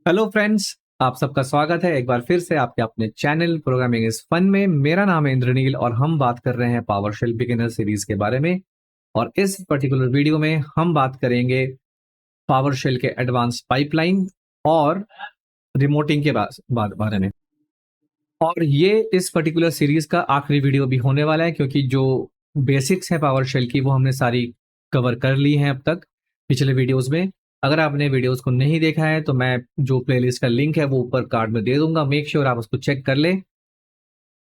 Hello friends. आप सबका स्वागत है एक बार फिर से आपके अपने चैनल प्रोग्रामिंग इज फन में। मेरा नाम है इंद्रनील और हम बात कर रहे हैं पावरशेल बिगिनर सीरीज के बारे में। और इस पर्टिकुलर वीडियो में हम बात करेंगे पावरशेल के एडवांस पाइपलाइन और रिमोटिंग के बारे में। और ये इस पर्टिकुलर सीरीज का आखिरी वीडियो भी होने वाला है, क्योंकि जो बेसिक्स है पावरशेल की वो हमने सारी कवर कर ली हैं अब तक पिछले वीडियोस में। अगर आपने वीडियोस को नहीं देखा है तो मैं जो प्लेलिस्ट का लिंक है वो ऊपर कार्ड में दे दूंगा, मेक श्योर आप उसको चेक कर लें।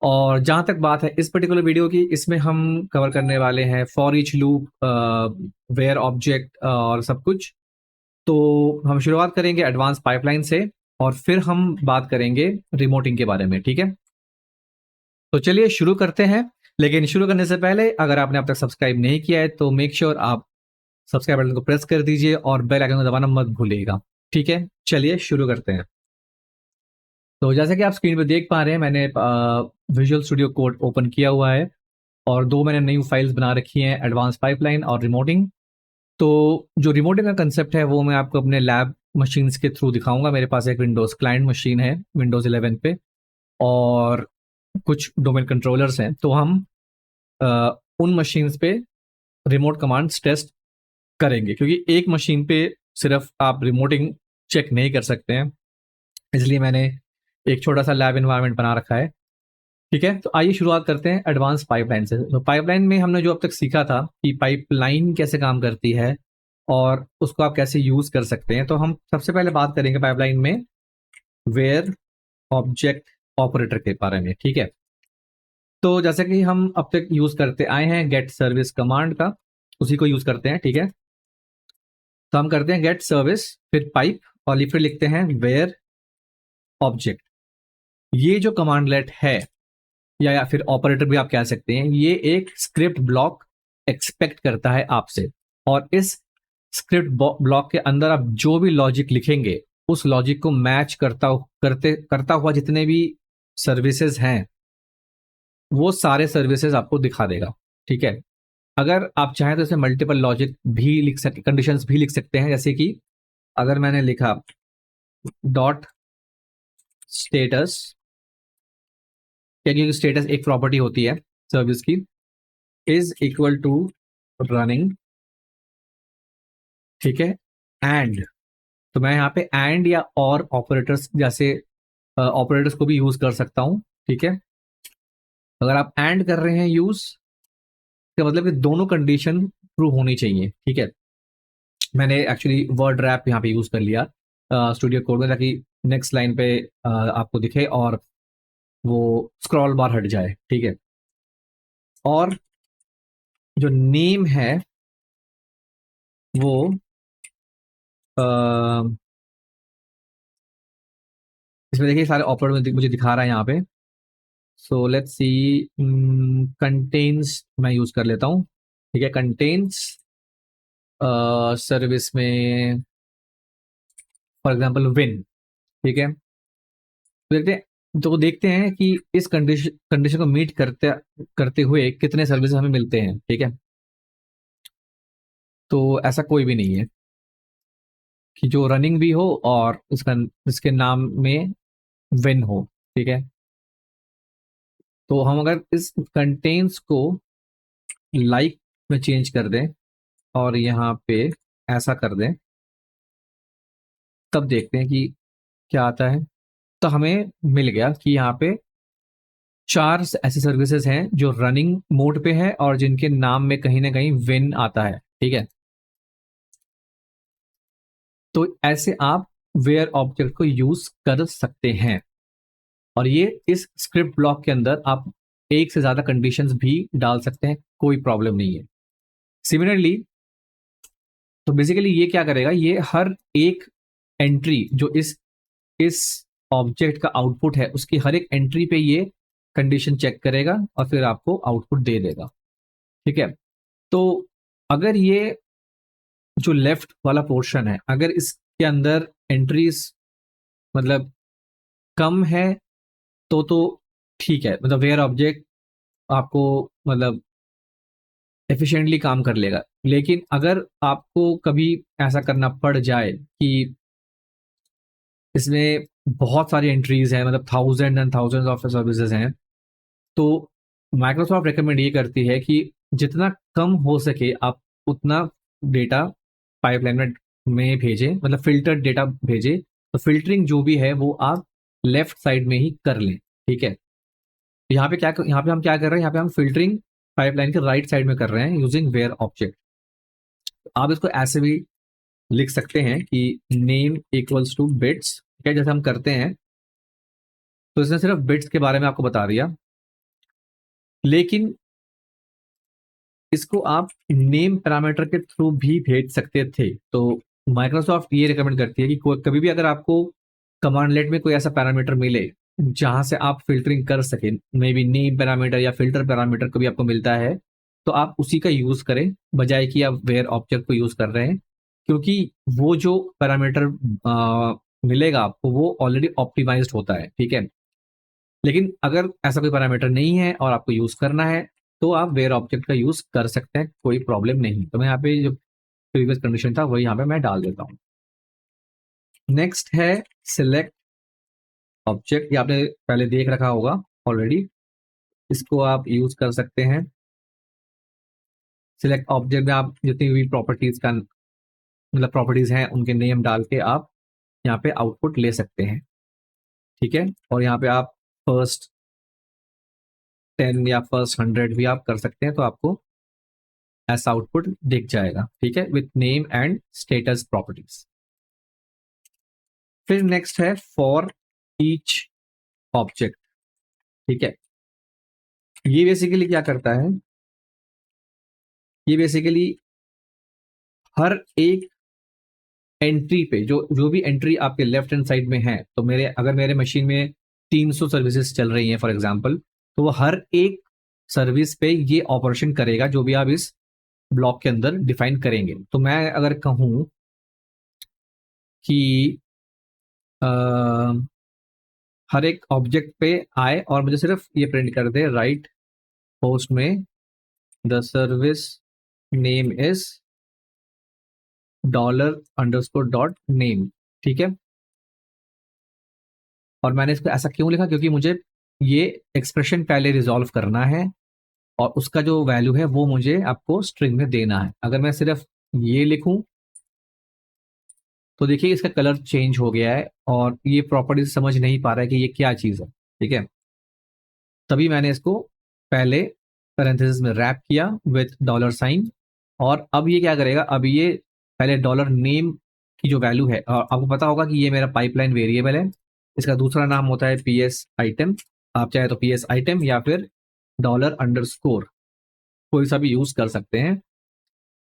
और जहां तक बात है इस पर्टिकुलर वीडियो की, इसमें हम कवर करने वाले हैं for each loop, where object और सब कुछ। तो हम शुरुआत करेंगे एडवांस पाइपलाइन से और फिर हम बात करेंगे रिमोटिंग के बारे में, ठीक है। तो चलिए शुरू करते हैं। लेकिन शुरू करने से पहले अगर आपने अब तक सब्सक्राइब नहीं किया है तो मेक श्योर आप सब्सक्राइब बटन को प्रेस कर दीजिए और बेल आइकन को दबाना मत भूलिएगा, ठीक है। चलिए शुरू करते हैं। तो जैसे कि आप स्क्रीन पे देख पा रहे हैं, मैंने विजुअल स्टूडियो कोड ओपन किया हुआ है और दो मैंने नई फाइल्स बना रखी हैं, एडवांस पाइपलाइन और रिमोटिंग। तो जो रिमोटिंग का कंसेप्ट है वो मैं आपको अपने लैब मशीन्स के थ्रू दिखाऊंगा। मेरे पास एक विंडोज क्लाइंट मशीन है विंडोज 11 पे और कुछ डोमेन कंट्रोलर्स हैं। तो हम उन मशीन्स पे रिमोट कमांड्स टेस्ट करेंगे, क्योंकि एक मशीन पे सिर्फ आप रिमोटिंग चेक नहीं कर सकते हैं। इसलिए मैंने एक छोटा सा लैब इन्वायरमेंट बना रखा है, ठीक है। तो आइए शुरुआत करते हैं एडवांस पाइपलाइन से। तो पाइपलाइन में हमने जो अब तक सीखा था कि पाइपलाइन कैसे काम करती है और उसको आप कैसे यूज कर सकते हैं। तो हम सबसे पहले बात करेंगे पाइपलाइन में वेयर ऑब्जेक्ट ऑपरेटर के बारे में, ठीक है। तो जैसे कि हम अब तक यूज करते आए हैं गेट सर्विस कमांड का, उसी को यूज करते हैं, ठीक है। तो हम करते हैं गेट सर्विस फिर पाइप और फिर लिखते हैं वेयर ऑब्जेक्ट। ये जो कमांडलेट है या फिर ऑपरेटर भी आप कह सकते हैं, ये एक स्क्रिप्ट ब्लॉक एक्सपेक्ट करता है आपसे। और इस स्क्रिप्ट ब्लॉक के अंदर आप जो भी लॉजिक लिखेंगे उस लॉजिक को मैच करता हुआ जितने भी सर्विसेज हैं वो सारे सर्विसेज आपको दिखा देगा, ठीक है। अगर आप चाहें तो इसमें मल्टीपल लॉजिक भी लिख सकते, कंडीशंस भी लिख सकते हैं। जैसे कि अगर मैंने लिखा डॉट स्टेटस, क्योंकि स्टेटस एक प्रॉपर्टी होती है सर्विस की, इज इक्वल टू रनिंग, ठीक है। एंड, तो मैं यहाँ पे एंड या और ऑपरेटर्स जैसे ऑपरेटर्स को भी यूज कर सकता हूँ, ठीक है। अगर आप एंड कर रहे हैं यूज, तो मतलब कि दोनों कंडीशन ट्रू होनी चाहिए, ठीक है। मैंने एक्चुअली वर्ड रैप यहाँ पे यूज कर लिया स्टूडियो कोड में, ताकि नेक्स्ट लाइन पे आपको दिखे और वो स्क्रॉल बार हट जाए, ठीक है। और जो नेम है वो अ, इसमें देखिए सारे ऑपरेटर मुझे दिखा रहा है यहाँ पे। सो लेट्स सी, कंटेन्स मैं यूज कर लेता हूँ, ठीक है। कंटेन्स सर्विस में फॉर एग्जांपल विन, ठीक है। देखते हैं कि इस कंडीशन को मीट करते करते हुए कितने सर्विस हमें मिलते हैं, ठीक है। तो ऐसा कोई भी नहीं है कि जो रनिंग भी हो और उसका इसके नाम में विन हो, ठीक है। तो हम अगर इस कंटेन्स को लाइक में चेंज कर दें और यहाँ पे ऐसा कर दें, तब देखते हैं कि क्या आता है। तो हमें मिल गया कि यहाँ पे चार ऐसी सर्विसेज हैं जो रनिंग मोड पे है और जिनके नाम में कहीं ना कहीं विन आता है, ठीक है। तो ऐसे आप वेयर ऑब्जेक्ट को यूज कर सकते हैं और ये इस स्क्रिप्ट ब्लॉक के अंदर आप एक से ज्यादा कंडीशंस भी डाल सकते हैं, कोई प्रॉब्लम नहीं है। सिमिलरली, तो बेसिकली ये क्या करेगा, ये हर एक एंट्री जो इस ऑब्जेक्ट का आउटपुट है उसकी हर एक एंट्री पे ये कंडीशन चेक करेगा और फिर आपको आउटपुट दे देगा, ठीक है। तो अगर ये जो लेफ्ट वाला पोर्शन है, अगर इसके अंदर एंट्रीज मतलब कम है तो ठीक है, मतलब वेयर ऑब्जेक्ट आपको मतलब एफिशिएंटली काम कर लेगा। लेकिन अगर आपको कभी ऐसा करना पड़ जाए कि इसमें बहुत सारी एंट्रीज हैं, मतलब thousand and thousand of services हैं। तो माइक्रोसॉफ्ट रिकमेंड ये करती है कि जितना कम हो सके आप उतना डेटा पाइपलाइन में भेजें, मतलब फिल्टर्ड डेटा भेजें। तो फिल्टरिंग जो भी है वो आप लेफ्ट साइड में ही कर लें, ठीक है। यहाँ पे हम क्या कर रहे हैं, यहाँ पे हम फिल्टरिंग पाइपलाइन के राइट साइड में कर रहे हैं यूजिंग वेयर ऑब्जेक्ट। आप इसको ऐसे भी लिख सकते हैं कि नेम इक्वल्स टू बिट्स, ठीक है, जैसे हम करते हैं। तो इसने सिर्फ बिट्स के बारे में आपको बता दिया, लेकिन इसको आप नेम पैरामीटर के थ्रू भी भेज सकते थे। तो माइक्रोसॉफ्ट ये रिकमेंड करती है कि कभी भी अगर आपको कमांडलेट में कोई ऐसा पैरामीटर मिले जहां से आप फिल्टरिंग कर सके, मे बी नेम पैरामीटर या फिल्टर पैरामीटर कभी आपको मिलता है, तो आप उसी का यूज करें बजाय कि आप वेयर ऑब्जेक्ट को यूज कर रहे हैं। क्योंकि वो जो पैरामीटर मिलेगा आपको वो ऑलरेडी ऑप्टिमाइज्ड होता है, ठीक है। लेकिन अगर ऐसा कोई पैरामीटर नहीं है और आपको यूज करना है तो आप वेयर ऑब्जेक्ट का यूज कर सकते हैं, कोई प्रॉब्लम नहीं। तो मैं यहाँ पे जो प्रीवियस कंडीशन था वही यहाँ पे मैं डाल देता हूँ। नेक्स्ट है सिलेक्ट ऑब्जेक्ट, ये आपने पहले देख रखा होगा ऑलरेडी, इसको आप यूज कर सकते हैं। सिलेक्ट ऑब्जेक्ट में आप जितनी भी प्रॉपर्टीज का मतलब प्रॉपर्टीज हैं उनके नेम डाल के आप यहाँ पे आउटपुट ले सकते हैं, ठीक है। और यहाँ पे आप फर्स्ट 10 या फर्स्ट 100 भी आप कर सकते हैं, तो आपको ऐसा आउटपुट दिख जाएगा, ठीक है, with name and status properties. फिर नेक्स्ट है फॉर ईच ऑब्जेक्ट, ठीक है। ये बेसिकली क्या करता है, ये बेसिकली हर एक एंट्री पे जो जो भी एंट्री आपके लेफ्ट हैंड साइड में है, तो अगर मेरे मशीन में 300 सर्विसेज चल रही हैं फॉर एग्जांपल, तो वो हर एक सर्विस पे ये ऑपरेशन करेगा जो भी आप इस ब्लॉक के अंदर डिफाइन करेंगे। तो मैं अगर कहूं कि हर एक ऑब्जेक्ट पे आए और मुझे सिर्फ ये प्रिंट कर दे राइट होस्ट में the service name is $_name, ठीक है। और मैंने इसको ऐसा क्यों लिखा, क्योंकि मुझे ये एक्सप्रेशन पहले रिजॉल्व करना है और उसका जो वैल्यू है वो मुझे आपको स्ट्रिंग में देना है। अगर मैं सिर्फ ये लिखूं तो देखिए इसका कलर चेंज हो गया है और ये प्रॉपर्टीज समझ नहीं पा रहा है कि ये क्या चीज है, ठीक है। तभी मैंने इसको पहले पैरेंथेसिस में रैप किया विथ $। और अब ये क्या करेगा, अब ये पहले $नेम की जो वैल्यू है, और आपको पता होगा कि ये मेरा पाइपलाइन वेरिएबल है, इसका दूसरा नाम होता है PS आइटम। आप चाहे तो PS आइटम या फिर $_ कोई सा भी यूज कर सकते हैं।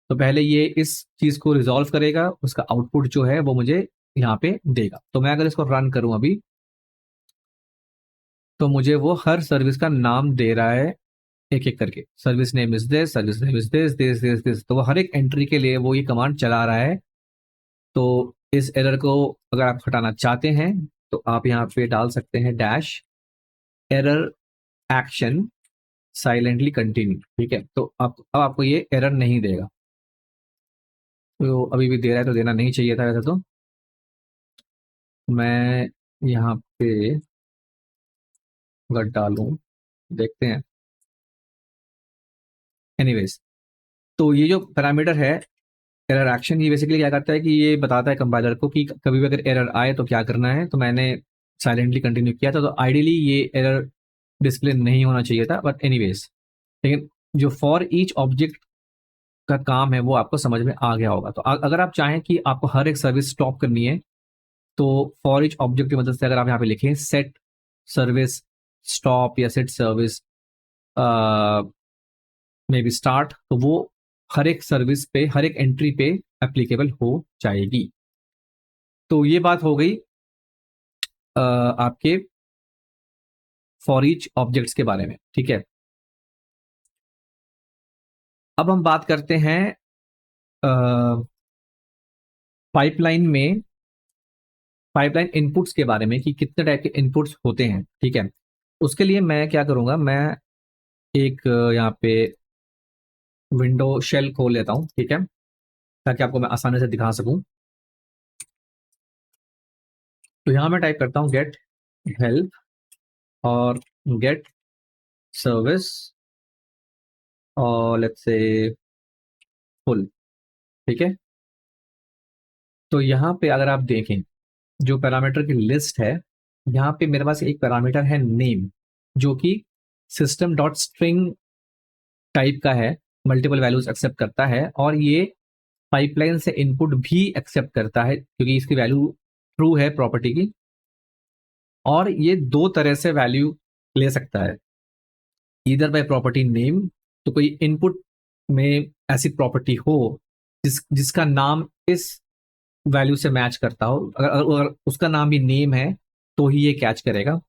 तो पहले ये इस चीज को रिजॉल्व करेगा, उसका आउटपुट जो है वो मुझे यहाँ पे देगा। तो मैं अगर इसको रन करूं अभी, तो मुझे वो हर सर्विस का नाम दे रहा है एक एक करके, service name is this, service name is this this this this. तो वो हर एक एंट्री के लिए वो ये कमांड चला रहा है। तो इस एरर को अगर आप हटाना चाहते हैं तो आप यहाँ पे डाल सकते हैं dash error action silently continue, ठीक है। तो अब आपको ये एरर नहीं देगा। तो अभी भी दे रहा है, तो देना नहीं चाहिए था वैसे। तो मैं यहाँ पे अगर डालूं, देखते हैं। एनीवेज, तो ये जो पैरामीटर है एरर एक्शन, ये बेसिकली क्या करता है कि ये बताता है कंपाइलर को कि कभी भी अगर एरर आए तो क्या करना है। तो मैंने साइलेंटली कंटिन्यू किया था, तो आइडियली ये एरर डिस्प्ले नहीं होना चाहिए था, बट एनीवेज। लेकिन जो फॉर ईच ऑब्जेक्ट का काम है वो आपको समझ में आ गया होगा। तो अगर आप चाहें कि आपको हर एक सर्विस स्टॉप करनी है, तो फॉर ईच ऑब्जेक्ट की मदद से अगर आप यहाँ पे लिखें सेट सर्विस स्टॉप या set service may be start, तो वो हर एक सर्विस पे हर एक एंट्री पे एप्लीकेबल हो जाएगी। तो ये बात हो गई आपके फॉर ईच ऑब्जेक्ट्स के बारे में, ठीक है। अब हम बात करते हैं पाइपलाइन में पाइपलाइन इनपुट्स के बारे में कि कितने टाइप के इनपुट्स होते हैं, ठीक है। उसके लिए मैं क्या करूंगा, मैं एक यहाँ पे विंडो शेल खोल लेता हूं, ठीक है, ताकि आपको मैं आसानी से दिखा सकूं। तो यहाँ मैं टाइप करता हूँ गेट हेल्प और गेट सर्विस और लेट्स से फुल। ठीक है, तो यहाँ पे अगर आप देखें जो पैरामीटर की लिस्ट है, यहाँ पे मेरे पास एक पैरामीटर है नेम, जो कि सिस्टम डॉट स्ट्रिंग टाइप का है, मल्टीपल वैल्यूज एक्सेप्ट करता है और ये पाइपलाइन से इनपुट भी एक्सेप्ट करता है क्योंकि इसकी वैल्यू ट्रू है प्रॉपर्टी की। और ये दो तरह से वैल्यू ले सकता है, इधर बाय प्रॉपर्टी नेम, तो कोई इनपुट में ऐसी प्रॉपर्टी हो जिसका नाम इस वैल्यू से मैच करता हो, अगर उसका नाम भी नेम है तो ही ये कैच करेगा।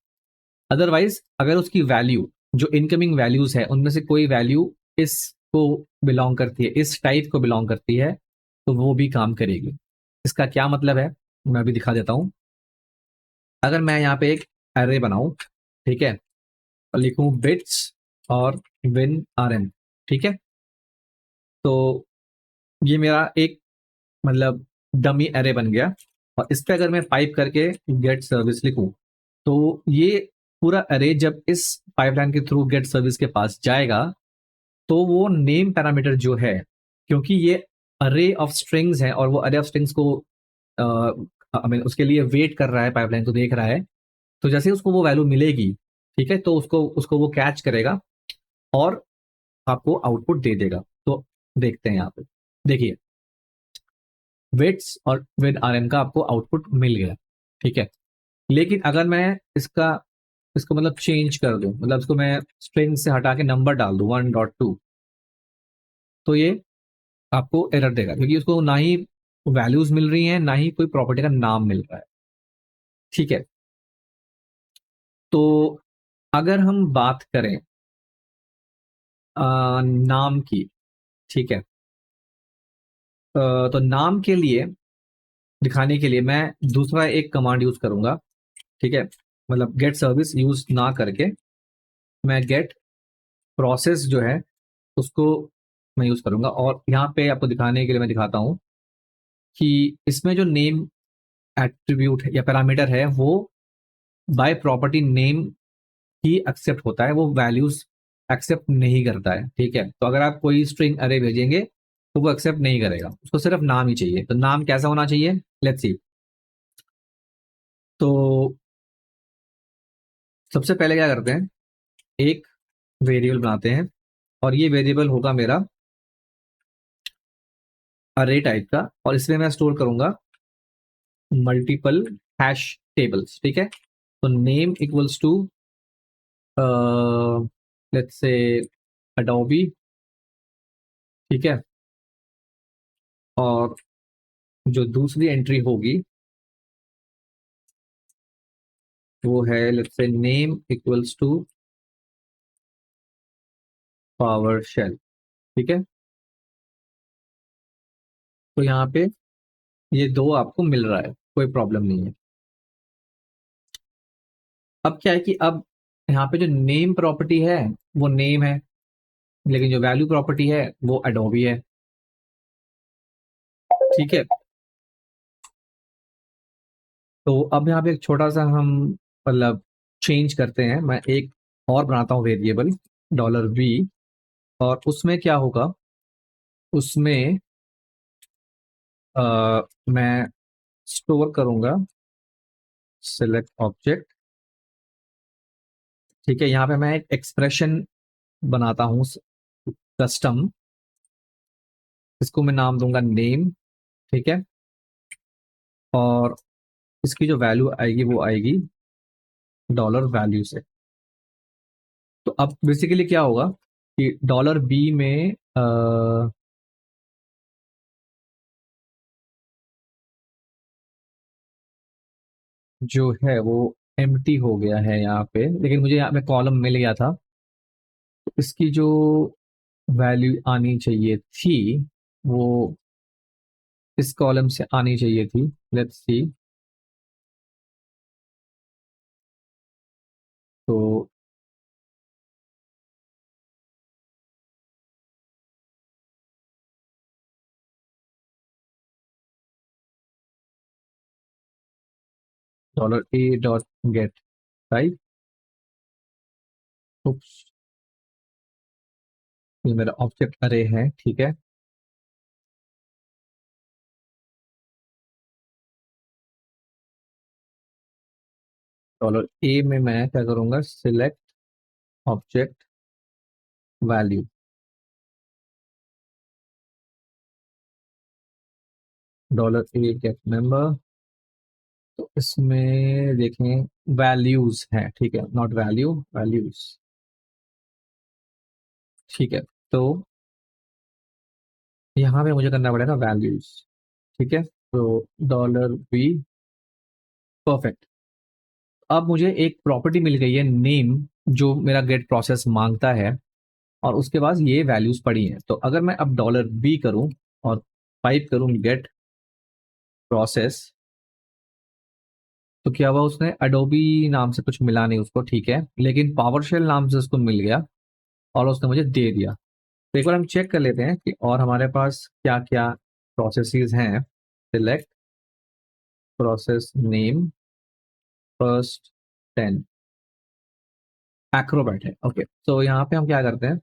अदरवाइज अगर उसकी वैल्यू जो इनकमिंग वैल्यूज है उनमें से कोई वैल्यू इसको बिलोंग करती है, इस टाइप को बिलोंग करती है, तो वो भी काम करेगी। इसका क्या मतलब है मैं भी दिखा देता हूं। अगर मैं यहाँ पे एक एरे बनाऊं, ठीक है, और लिखूं बिट्स और विन आर एन, ठीक है, तो ये मेरा एक मतलब डमी एरे बन गया। और इस पे अगर मैं पाइप करके गेट सर्विस लिखूं, तो ये पूरा अरे जब इस पाइपलाइन के थ्रू गेट सर्विस के पास जाएगा तो वो नेम पैरामीटर जो है, क्योंकि ये अरे ऑफ स्ट्रिंग्स है और वो अरे ऑफ स्ट्रिंग्स को आई मीन उसके लिए वेट कर रहा है, पाइपलाइन को देख रहा है, तो जैसे ही उसको वो वैल्यू मिलेगी, ठीक है, तो उसको उसको वो कैच करेगा और आपको आउटपुट दे देगा। तो देखते हैं यहाँ पे, देखिए वेट्स और विद आर एन का आपको आउटपुट मिल गया, ठीक है। लेकिन अगर मैं इसका इसको मतलब चेंज कर दूं, मतलब इसको मैं स्ट्रिंग से हटा के नंबर डाल दूं 1.2, तो ये आपको एरर देगा क्योंकि उसको ना ही वैल्यूज मिल रही हैं ना ही कोई प्रॉपर्टी का नाम मिल रहा है। ठीक है, तो अगर हम बात करें नाम की, ठीक है, तो नाम के लिए दिखाने के लिए मैं दूसरा एक कमांड यूज करूंगा, ठीक है, मतलब गेट सर्विस यूज ना करके मैं गेट प्रोसेस जो है उसको मैं यूज करूंगा। और यहाँ पे आपको दिखाने के लिए मैं दिखाता हूँ कि इसमें जो नेम एट्रीब्यूट या पैरामीटर है वो बाय प्रॉपर्टी नेम ही एक्सेप्ट होता है, वो वैल्यूज एक्सेप्ट नहीं करता है। ठीक है, तो अगर आप कोई स्ट्रिंग अरे भेजेंगे तो वो एक्सेप्ट नहीं करेगा, उसको सिर्फ नाम ही चाहिए। तो नाम कैसा होना चाहिए, लेट्स सी। तो सबसे पहले क्या करते हैं, एक वेरिएबल बनाते हैं और ये वेरिएबल होगा मेरा अरे टाइप का, और इसमें मैं स्टोर करूंगा मल्टीपल हैश टेबल्स। ठीक है, तो name equals to let's say Adobe, ठीक है, और जो दूसरी एंट्री होगी वो है let's say name equals to PowerShell. ठीक है, तो यहाँ पे ये दो आपको मिल रहा है, कोई प्रॉब्लम नहीं है। अब क्या है कि अब यहाँ पे जो नेम प्रॉपर्टी है वो नेम है, लेकिन जो वैल्यू प्रॉपर्टी है वो एडोबी है। ठीक है, तो अब यहाँ पे एक छोटा सा हम मतलब चेंज करते हैं, मैं एक और बनाता हूँ वेरिएबल $v, और उसमें क्या होगा, उसमें मैं स्टोर करूंगा सिलेक्ट ऑब्जेक्ट। ठीक है, यहाँ पे मैं एक एक्सप्रेशन बनाता हूँ कस्टम, इसको मैं नाम दूंगा नेम। ठीक है, और इसकी जो वैल्यू आएगी वो आएगी $वैल्यू से। तो अब बेसिकली क्या होगा कि $b में जो है वो एम्प्टी हो गया है यहाँ पे, लेकिन मुझे यहाँ पे कॉलम मिल गया था, तो इसकी जो वैल्यू आनी चाहिए थी वो इस कॉलम से आनी चाहिए थी। लेट्स सी, तो $a.get, राइट। ये मेरा ऑब्जेक्ट अरे है, ठीक है। $a में मैं क्या करूंगा, select object value, $a get member. तो इसमें देखें वैल्यूज हैं, ठीक है, नॉट वैल्यू, वैल्यूज, ठीक है। तो यहाँ पे मुझे करना पड़ेगा वैल्यूज, ठीक है। तो $b, परफेक्ट। अब मुझे एक प्रॉपर्टी मिल गई है नेम, जो मेरा गेट प्रोसेस मांगता है, और उसके बाद ये वैल्यूज पड़ी हैं। तो अगर मैं अब $b करूं और टाइप करूं गेट प्रोसेस, तो क्या हुआ, उसने अडोबी नाम से कुछ मिला नहीं उसको, ठीक है, लेकिन पावरशेल नाम से उसको मिल गया और उसने मुझे दे दिया। तो एक बार हम चेक कर लेते हैं कि और हमारे पास क्या क्या प्रोसेसेस हैं। Select process name first 10, Acrobat है, ओके। तो यहाँ पे हम क्या करते हैं,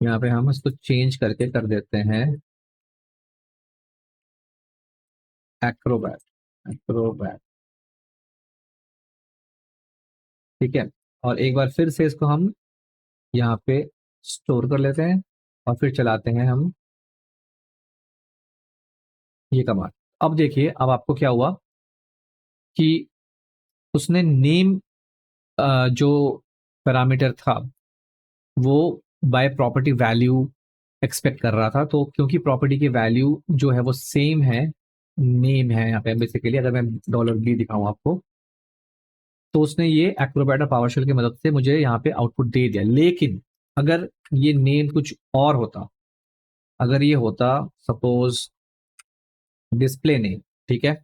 यहाँ पे हम इसको चेंज करके कर देते हैं एक्रोबैट, एक्रोबैट, ठीक है। और एक बार फिर से इसको हम यहाँ पे स्टोर कर लेते हैं और फिर चलाते हैं हम ये कमांड। अब देखिए, अब आपको क्या हुआ कि उसने नेम जो पैरामीटर था वो बाय प्रॉपर्टी वैल्यू एक्सपेक्ट कर रहा था। तो क्योंकि प्रॉपर्टी की वैल्यू जो है वो सेम है, नेम है यहाँ पे बेसिकली, अगर मैं $b दिखाऊं आपको, तो उसने ये एक्रोबैट और पावरशेल की मदद से मुझे यहाँ पे आउटपुट दे दिया। लेकिन अगर ये नेम कुछ और होता, अगर ये होता सपोज डिस्प्ले नेम, ठीक है,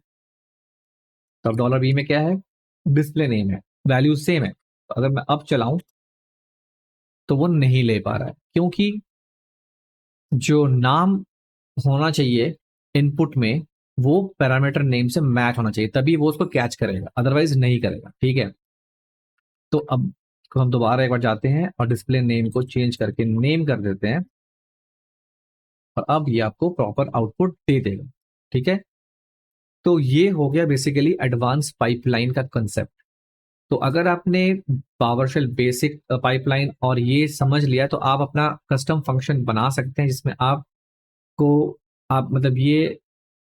तो अब $b में क्या है, डिस्प्ले नेम है, वैल्यू सेम है। तो अगर मैं अब चलाऊं तो वो नहीं ले पा रहा है, क्योंकि जो नाम होना चाहिए इनपुट में वो पैरामीटर नेम से मैच होना चाहिए, तभी वो उसको कैच करेगा, अदरवाइज नहीं करेगा, ठीक है। तो अब हम दोबारा एक बार जाते हैं और डिस्प्ले नेम को चेंज करके नेम कर देते हैं, और अब ये आपको प्रॉपर आउटपुट दे देगा, ठीक है। तो ये हो गया बेसिकली एडवांस पाइपलाइन का कंसेप्ट। तो अगर आपने पावरशेल बेसिक पाइपलाइन और ये समझ लिया, तो आप अपना कस्टम फंक्शन बना सकते हैं, जिसमें आपको आप मतलब ये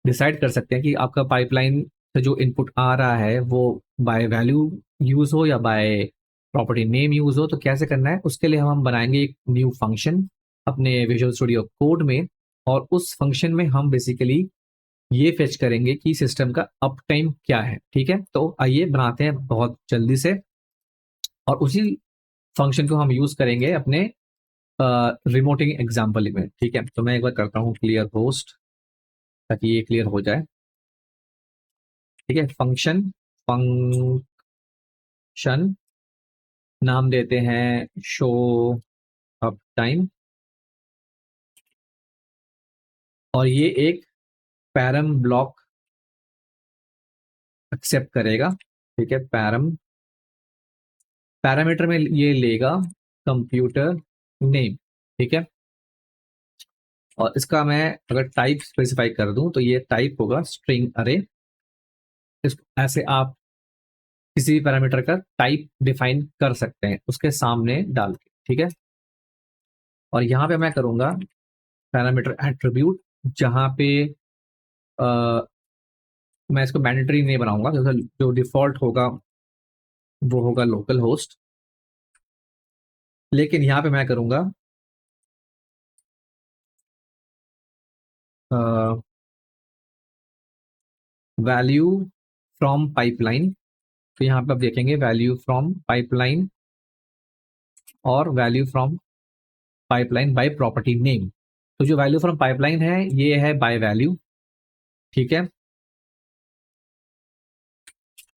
डिसाइड कर सकते हैं कि आपका पाइपलाइन से जो इनपुट आ रहा है वो बाय वैल्यू यूज हो या बाय प्रॉपर्टी नेम यूज हो। तो कैसे करना है, उसके लिए हम बनाएंगे एक न्यू फंक्शन अपने विजुअल स्टूडियो कोड में, और उस फंक्शन में हम बेसिकली ये फेच करेंगे कि सिस्टम का अप टाइम क्या है, ठीक है। तो आइए बनाते हैं बहुत जल्दी से, और उसी फंक्शन को हम यूज करेंगे अपने रिमोटिंग एग्जाम्पल में, ठीक है। तो मैं एक बार करता हूँ क्लियर होस्ट, ताकि ये क्लियर हो जाए, ठीक है। फंक्शन नाम देते हैं शो अप टाइम, और ये एक पैरम ब्लॉक एक्सेप्ट करेगा, ठीक है। पैरामीटर में ये लेगा कंप्यूटर नेम, ठीक है। और इसका मैं अगर टाइप स्पेसिफाई कर दूं तो ये टाइप होगा स्ट्रिंग अरे। इस ऐसे आप किसी भी पैरामीटर का टाइप डिफाइन कर सकते हैं उसके सामने डाल के, ठीक है। और यहाँ पे मैं करूंगा पैरामीटर एट्रीब्यूट, जहां पे मैं इसको मैंडेटरी नहीं बनाऊंगा, जैसे जो डिफॉल्ट होगा वो होगा लोकल होस्ट। लेकिन यहाँ पे मैं करूंगा वैल्यू फ्रॉम पाइपलाइन। तो यहाँ पे आप देखेंगे वैल्यू फ्रॉम पाइपलाइन और value from pipeline by property name. तो जो वैल्यू फ्रॉम पाइपलाइन है ये है बाय वैल्यू, ठीक है।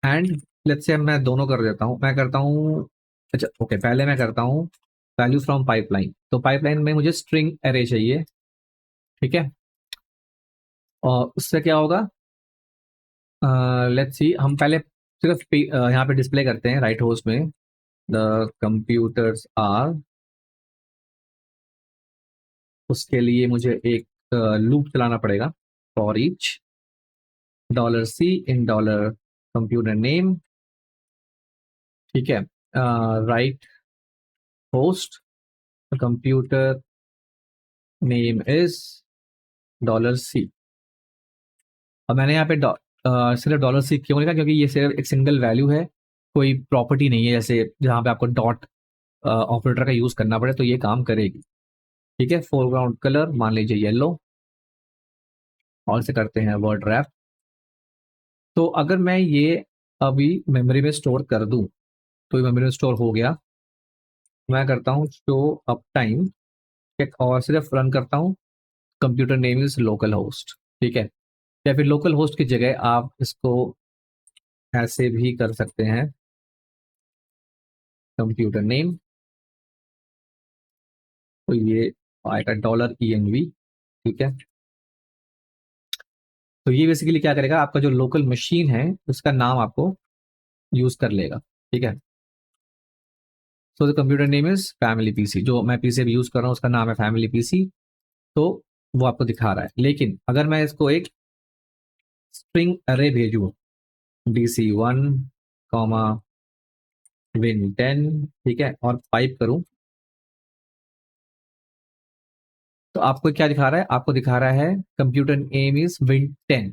एंड लेट्स से मैं दोनों कर देता हूँ, मैं करता हूँ, अच्छा ओके, पहले मैं करता हूँ वैल्यू फ्रॉम पाइपलाइन। तो पाइपलाइन में मुझे स्ट्रिंग एरे चाहिए, ठीक है। और उससे क्या होगा, लेट्स सी, हम पहले सिर्फ यहाँ पे डिस्प्ले करते हैं राइट होस्ट में द कंप्यूटर्स आर। उसके लिए मुझे एक लूप चलाना पड़ेगा, for each $C in dollar computer name. ठीक है, right host computer name is $C। और मैंने यहाँ पे सिर्फ $C क्यों लिखा, क्योंकि ये सिर्फ एक सिंगल वैल्यू है, कोई प्रॉपर्टी नहीं है जैसे जहाँ पे आपको डॉट ऑपरेटर का यूज करना पड़े तो ये काम करेगी। ठीक है, फोरग्राउंड कलर मान लीजिए येलो, और इसे करते हैं वर्ड रैप। तो अगर मैं ये अभी मेमोरी में स्टोर कर दूं तो ये मेमोरी में स्टोर हो गया। मैं करता हूँ शो अप टाइम और सिर्फ रन करता हूँ computer name is local host. ठीक है, या फिर लोकल होस्ट की जगह आप इसको ऐसे भी कर सकते हैं, कंप्यूटर नेम, तो ये आएगा $ENV। ठीक है, तो ये बेसिकली क्या करेगा, आपका जो लोकल मशीन है उसका नाम आपको यूज कर लेगा। ठीक है, so the computer name is family PC, जो मैं पीसी अभी यूज कर रहा हूँ उसका नाम है फैमिली पीसी। तो वो आपको दिखा रहा है। लेकिन अगर मैं इसको एक स्ट्रिंग अरे भेजूँ, DC1 कॉमा Win10, ठीक है, और पाइप करूं, तो आपको क्या दिखा रहा है, आपको दिखा रहा है कंप्यूटर नेम इज Win10।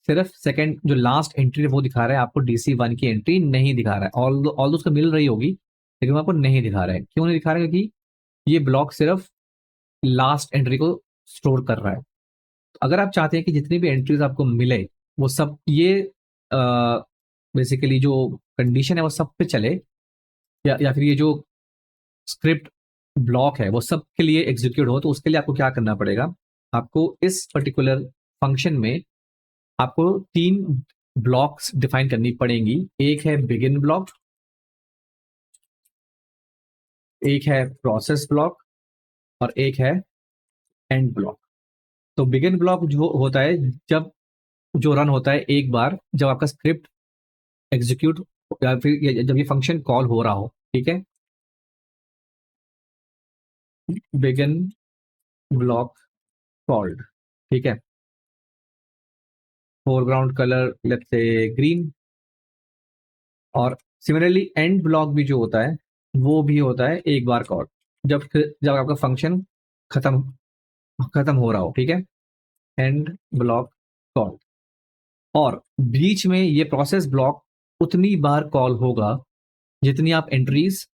सिर्फ सेकंड जो लास्ट एंट्री है वो दिखा रहा है, आपको DC1 की एंट्री नहीं दिखा रहा है। ऑल उसको मिल रही होगी लेकिन वो आपको नहीं दिखा रहा है। क्यों नहीं दिखा रहा है? क्योंकि ये ब्लॉक सिर्फ लास्ट एंट्री को स्टोर कर रहा है। तो अगर आप चाहते हैं कि जितनी भी एंट्रीज आपको मिले वो सब ये बेसिकली जो कंडीशन है वो सब पे चले, या फिर ये जो स्क्रिप्ट ब्लॉक है वो सब के लिए एग्जीक्यूट हो, तो उसके लिए आपको क्या करना पड़ेगा, आपको इस पर्टिकुलर फंक्शन में आपको 3 ब्लॉक्स डिफाइन करनी पड़ेंगी। एक है बिगिन ब्लॉक, एक है प्रोसेस ब्लॉक, और एक है एंड ब्लॉक। तो बिगिन ब्लॉक जो होता है जब जो रन होता है एक बार जब आपका स्क्रिप्ट एग्जीक्यूट या फिर जब ये फंक्शन कॉल हो रहा हो। ठीक है, बिगिन ब्लॉक कॉल्ड। ठीक है, foreground colour let's say green. और सिमिलरली एंड ब्लॉक भी जो होता है वो भी होता है एक बार कॉल, जब जब आपका फंक्शन खत्म खत्म हो रहा हो। ठीक है, एंड ब्लॉक कॉल। और बीच में ये प्रोसेस ब्लॉक उतनी बार कॉल होगा जितनी आप एंट्रीज